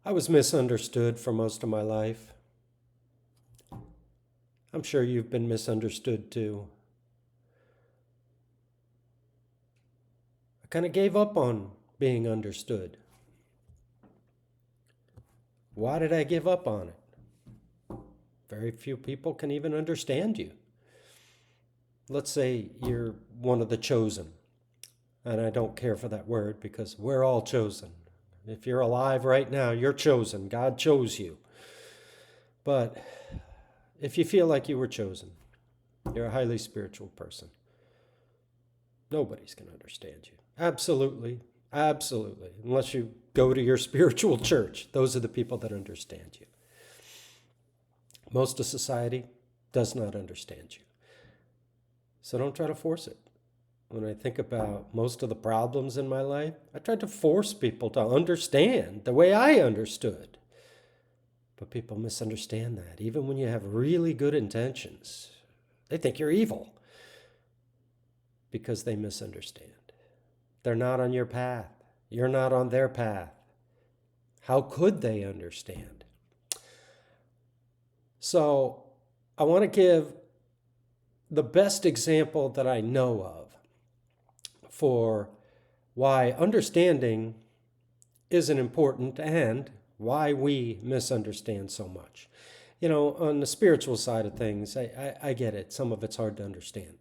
I was misunderstood for most of my life. I'm sure you've been misunderstood too. I kind of gave up on being understood. Why did I give up on it? Very few people can even understand you. Let's say you're one of the chosen, and I don't care for that word because we're all chosen. If you're alive right now, you're chosen. God chose you. But if you feel like you were chosen, you're a highly spiritual person. Nobody's going to understand you. Absolutely. Absolutely. Unless you go to your spiritual church. Those are the people that understand you. Most of society does not understand you. So don't try to force it. When I think about most of the problems in my life, I tried to force people to understand the way I understood. But people misunderstand that. Even when you have really good intentions, they think you're evil because they misunderstand. They're not on your path. You're not on their path. How could they understand? So I want to give the best example that I know of for why understanding isn't important and why we misunderstand so much. You know, on the spiritual side of things, I get it. Some of it's hard to understand.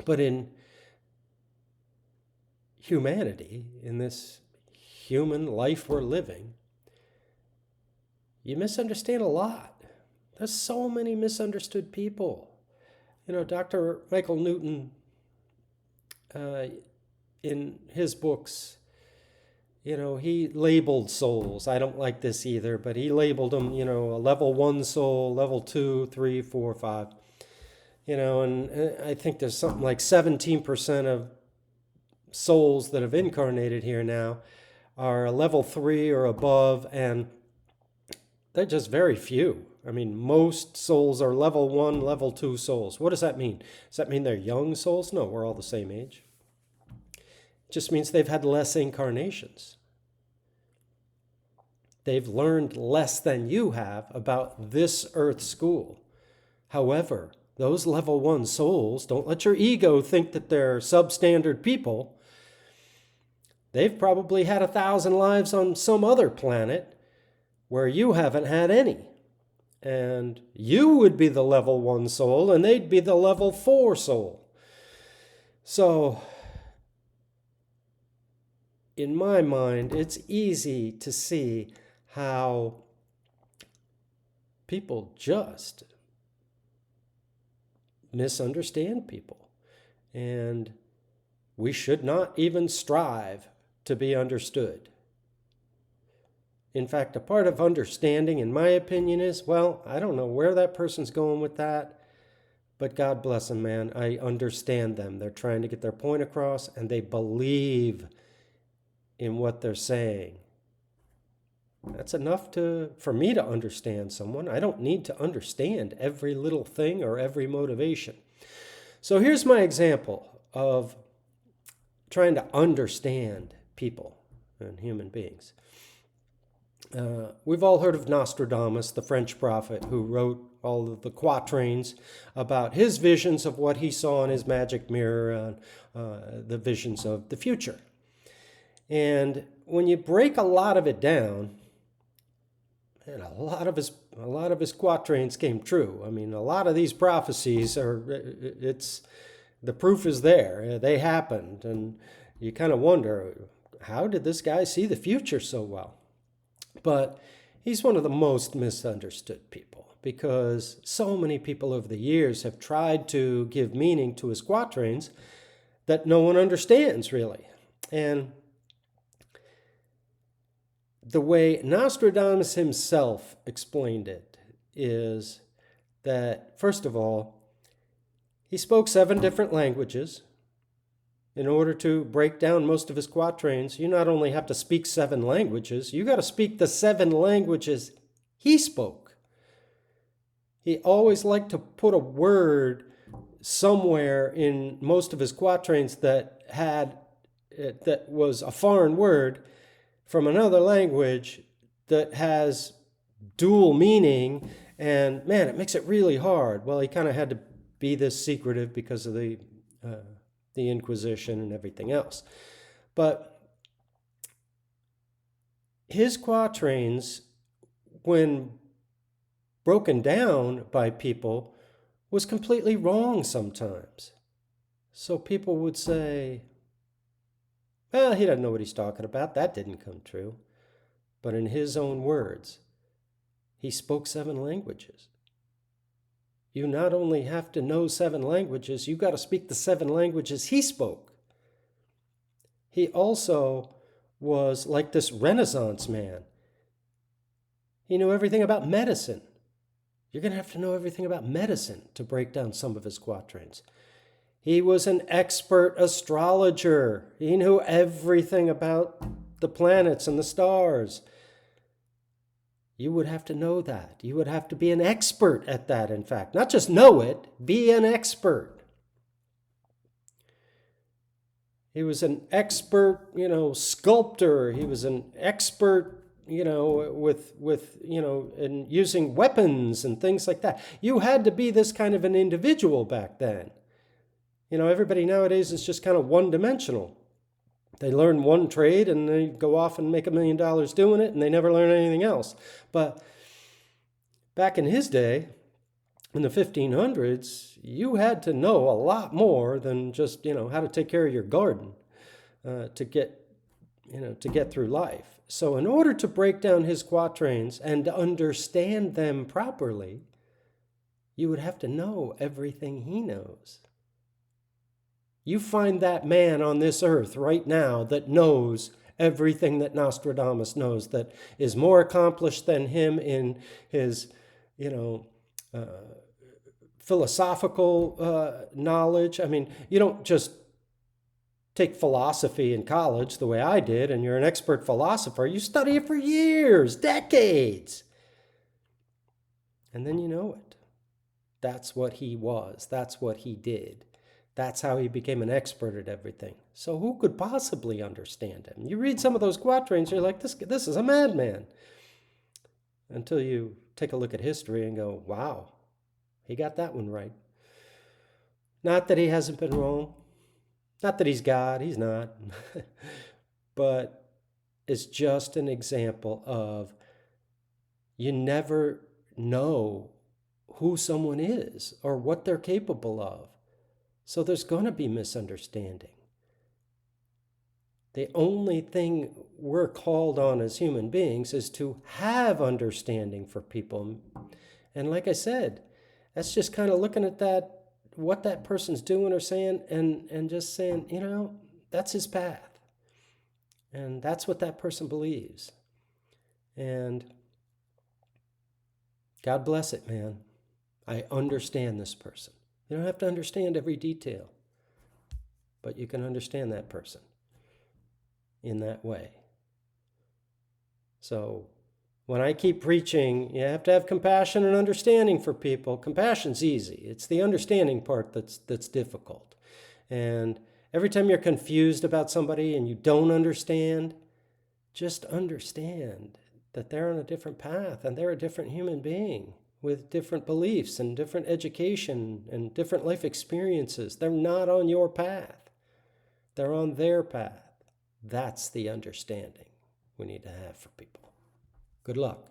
But in humanity, in this human life we're living, you misunderstand a lot. There's so many misunderstood people. You know, Dr. Michael Newton, in his books, you know, he labeled souls. I don't like this either, but he labeled them, you know, a level 1 soul, level 2, 3, 4, 5. You know, and I think there's something like 17% of souls that have incarnated here now are a level 3 or above, and they're just very few. I mean, most souls are level 1, level 2 souls. What does that mean? Does that mean they're young souls? No, we're all the same age. It just means they've had less incarnations. They've learned less than you have about this earth school. However, those level 1 souls, don't let your ego think that they're substandard people. They've probably had 1,000 lives on some other planet where you haven't had any. And you would be the level 1 soul, and they'd be the level 4 soul. So, in my mind, it's easy to see how people just misunderstand people. And we should not even strive to be understood. In fact, a part of understanding, in my opinion, is, well, I don't know where that person's going with that, but God bless them, man. I understand them. They're trying to get their point across, and they believe in what they're saying. That's enough for me to understand someone. I don't need to understand every little thing or every motivation. So here's my example of trying to understand people and human beings. We've all heard of Nostradamus, the French prophet who wrote all of the quatrains about his visions of what he saw in his magic mirror, the visions of the future. And when you break a lot of it down, and a lot of his quatrains came true. I mean, a lot of these prophecies the proof is there. They happened, and you kind of wonder, how did this guy see the future so well? But he's one of the most misunderstood people because so many people over the years have tried to give meaning to his quatrains that no one understands, really. And the way Nostradamus himself explained it is that, first of all, he spoke 7 different languages. In order to break down most of his quatrains, you not only have to speak 7 languages, you got to speak the 7 languages he spoke. He always liked to put a word somewhere in most of his quatrains that was a foreign word from another language that has dual meaning, and man, it makes it really hard. Well, he kind of had to be this secretive because of the Inquisition and everything else. But his quatrains, when broken down by people, was completely wrong sometimes. So people would say, well, he doesn't know what he's talking about. That didn't come true. But in his own words, he spoke 7 languages. You not only have to know 7 languages, you got to speak the 7 languages he spoke. He also was like this Renaissance man. He knew everything about medicine. You're going to have to know everything about medicine to break down some of his quatrains. He was an expert astrologer. He knew everything about the planets and the stars. You would have to know that. You would have to be an expert at that, in fact. Not just know it, be an expert. He was an expert, sculptor. He was an expert, in using weapons and things like that. You had to be this kind of an individual back then. Everybody nowadays is just kind of one-dimensional. They learn one trade and they go off and make $1 million doing it, and they never learn anything else. But back in his day, in the 1500s, you had to know a lot more than just, how to take care of your garden to get through life. So in order to break down his quatrains and to understand them properly, you would have to know everything he knows. You find that man on this earth right now that knows everything that Nostradamus knows, that is more accomplished than him in his, philosophical knowledge. I mean, you don't just take philosophy in college the way I did and you're an expert philosopher. You study it for years, decades. And then you know it. That's what he was. That's what he did. That's how he became an expert at everything. So who could possibly understand him? You read some of those quatrains, you're like, this is a madman. Until you take a look at history and go, wow, he got that one right. Not that he hasn't been wrong. Not that he's God, he's not. But it's just an example of you never know who someone is or what they're capable of. So there's going to be misunderstanding. The only thing we're called on as human beings is to have understanding for people. And like I said, that's just kind of looking at that, what that person's doing or saying, and just saying, that's his path. And that's what that person believes. And God bless it, man. I understand this person. You don't have to understand every detail, but you can understand that person in that way. So when I keep preaching, you have to have compassion and understanding for people. Compassion's easy. It's the understanding part that's difficult. And every time you're confused about somebody and you don't understand, just understand that they're on a different path and they're a different human being with different beliefs and different education and different life experiences. They're not on your path. They're on their path. That's the understanding we need to have for people. Good luck.